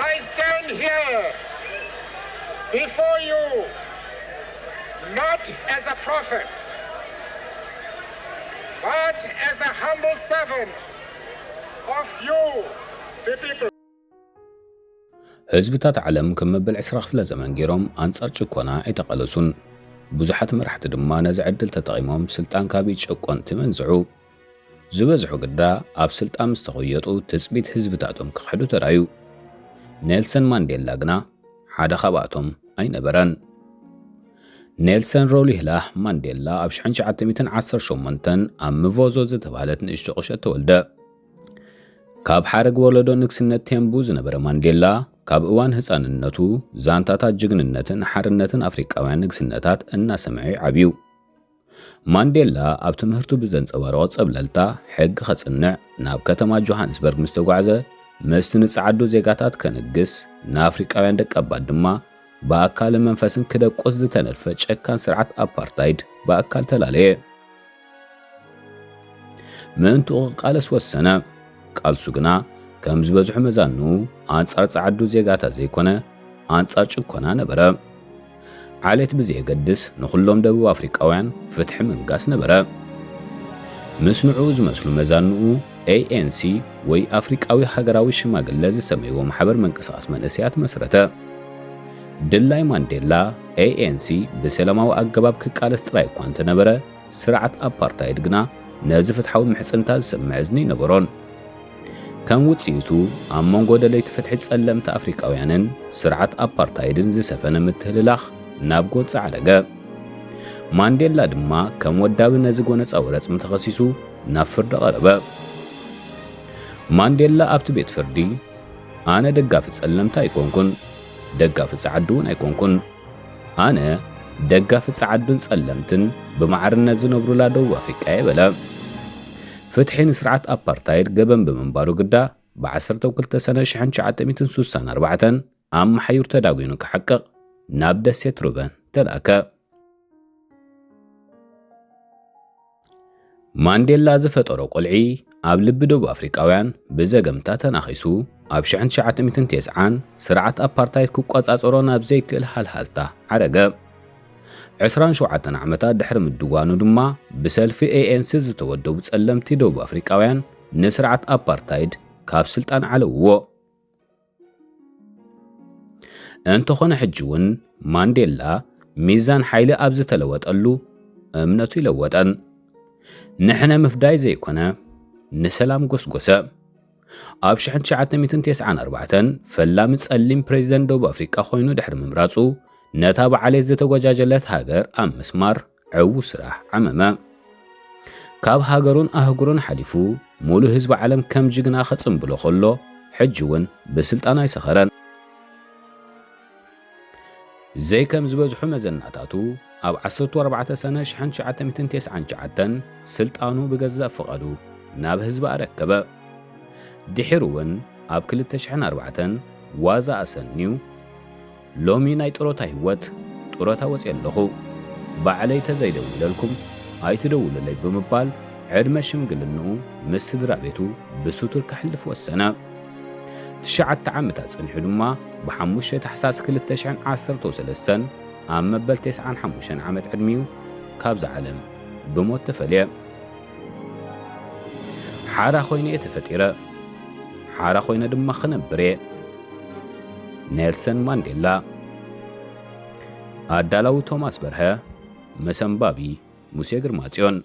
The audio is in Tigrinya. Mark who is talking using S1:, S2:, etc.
S1: I stand here before you not as a prophet, but as a humble servant of you, the people.
S2: ህዝብታት ዓለም ከም መበል 20 ክፍለ ዘመን ገይሮም አንጻር ጭቆና አይተቃለሱን ብዙሓት መራሕቲ ድማ ነዚ ዕድል ተጠቂሞም ስልጣን ካብ ጭቆን ትመንዝዑ ዝበዝሑ ግዳ ኣብ ስልጣን ምስተቆየጡ ትጽቢት ህዝብታቶም ክሕዱ ተራዩ ኔልሰን ማንዴላ ግና ሓደ ካብኣቶም ኣይነበረን ኔልሰን ሮሊህላህ ማንዴላ ኣብ 1918 ኣብ ምቮዞ ዝተባሃለት ንእሽቶ ቁሸት ተወልደ ካብ ሓረግ ወለዶ ንግስነት ቴምቡ ዝነበረ ማንዴላ ካብ እዋን ህፃንነቱ ዛንታታት ጅግንነትን ሓርነትን አፍሪካውያን ንግስነታት እናሰምዐ ዓብዩ ማንዴላ ኣብ ትምህርቱ ብዘንጸባረቀ ጸብለልታ ሕግ ከጽንዕ ናብ ከተማ ጆሃንስበርግ ምስተጓዕዘ ምስቲ ንጻዓዱ ዜጋታት ከንግስ ንአፍሪካውያን ደቀባት ድማ በአካል መንፈስን ክደቆስ ዝተነድፈ ጨካን ስርዓት አፓርታይድ በአካል ተላለየ ምንቱ ቃለስ ወሰነ ቃልሱ ግና ከም ዝበዝሑ መዛኑ አንጻር ጻዓዱ ዜጋታት ዘይኮነ አንጻር ጭቆና ነበረ ዓሌት ብዘይገድስ ንኹሎም ደቡብ አፍሪካውያን ፍትሕ ምንጋስ ነበረ ምስንዑ ዝመስሉ መዛንኡ ANC ወይ አፍሪካዊ ሃገራዊ ሽማግለ ዝሰመይዎ ማሕበር መንቀሳቀስ መንእስያት መስረተ ድላይ ማንዴላ ANC ብሰላማዊ አገባብ ክቃለስ ጥራይ እኳ እንተነበረ ስርዓት አፓርታይድ ግና ነዚ ፍትሓዊ ምሕጽንታ ዝሰምዕ እዝኒ ነበሮን ከም ውጽኢቱ ኣብ መንጎ ደለይቲ ፍትሒ ጸለምቲ አፍሪካውያንን ስርዓት አፓርታይድን ዝሰፈነ ምትህልላኽ ናብ ጎንፂ ዓደገ ማንዴላ ድማ ከም ወዳቢ ነዚ ጎነፃ ወረፅ ምተኸሲሱ ናብ ፍርዲ ቀረበ ማንዴላ ኣብቲ ቤት ፍርዲ ኣነ ደጋፊ ጸለምቲ ኣይኮንኩን ደጋፊ ጻዓዱን ኣይኮንኩን ኣነ ደጋፊ ጻዓዱን ጸለምትን ብማዕርነት ዝነብሩላ ደቡብ አፍሪካ የበለ ፍትሕን ስርዓት አፓርታይድ ገበን ብምንባሩ ግዳ ብ12 ሰነ 1964 ኣብ መሓዩር ተዳጉኑ ክሐቅቕ ናብ ደሴት ሩበን ተላከ ማንዴላ ዝፈጠሮ ቆልዒ ኣብ ልቢ ደቡብ አፍሪካውያን ብዘገምታ ተናኺሱ ኣብ 1990 ስርዓት አፓርታይድ ክቋጻጸሮ ናብ ዘይክእል ሃልሃልታ ዓረገ 27 ዓመታት ድሕሪ ምድዋኑ ድማ ብሰልፊ ANC ዝተወደቡ ጸለምቲ ደቡብ አፍሪካውያን ንስርዓት አፓርታይድ ካብ ስልጣን ዓለውዎ እንተኾነ ሕጂውን ማንዴላ ሚዛን ሓይሊ ኣብ ዝተለወጠሉ እምነቱ ይለወጠን ንሕነ ምፍዳይ ዘይኮነ ንሰላም ጎስጎሰ ኣብ 1994 ፈላሚ ጸሊም ፕሬዝደንት ደቡብ አፍሪካ ኮይኑ ድሕሪ ምምራጹ ነታ በዓሌት ዝተጓጃጀለት ሃገር ኣብ ምስማር ዕው ስራሕ ዓመመ ካብ ሃገሩን ኣህጉሩን ሓሊፉ ሙሉ ህዝቢ ዓለም ከም ጅግና ኸጽምብሎ ኸሎ ሕጂውን ብስልጣን ኣይሰኸረን ዘይ ከም ዝበዝሑ መዘናታቱ ኣብ 14 ሰነ 1999 ስልጣኑ ብገዛእ ፍቓዱ ናብ ህዝቢ ኣረከበ ድሒሩ እውን ኣብ 2004 ዋዛ ኣሰኒዩ ሎሚ ናይ ጥሮታ ህይወት ጥሮታ ወፂ ኣለኹ ባዕለይ ተዘይደውለልኩም ኣይትደውሉለይ ብምባል ዕድመ ሽምግልንኡ ምስ ስድራ ቤቱ ብሱቱር ክሕልፍ ወሰነ 9 ዓመታት ጸኒሑ ድማ ብ5 ታሕሳስ 2013 ኣብ መበል 95 ዓመት ዕድሚኡ ካብዚ ዓለም ብሞት ተፈልየ ሓራ ኮይነ ተፈጢረ ሓራ ኮይነ ድማ ክነብር ኔልሰን ማንዴላ አዳላው ቶማስ በርሀ መሰንባቢ ሙሴ ግርማጽዮን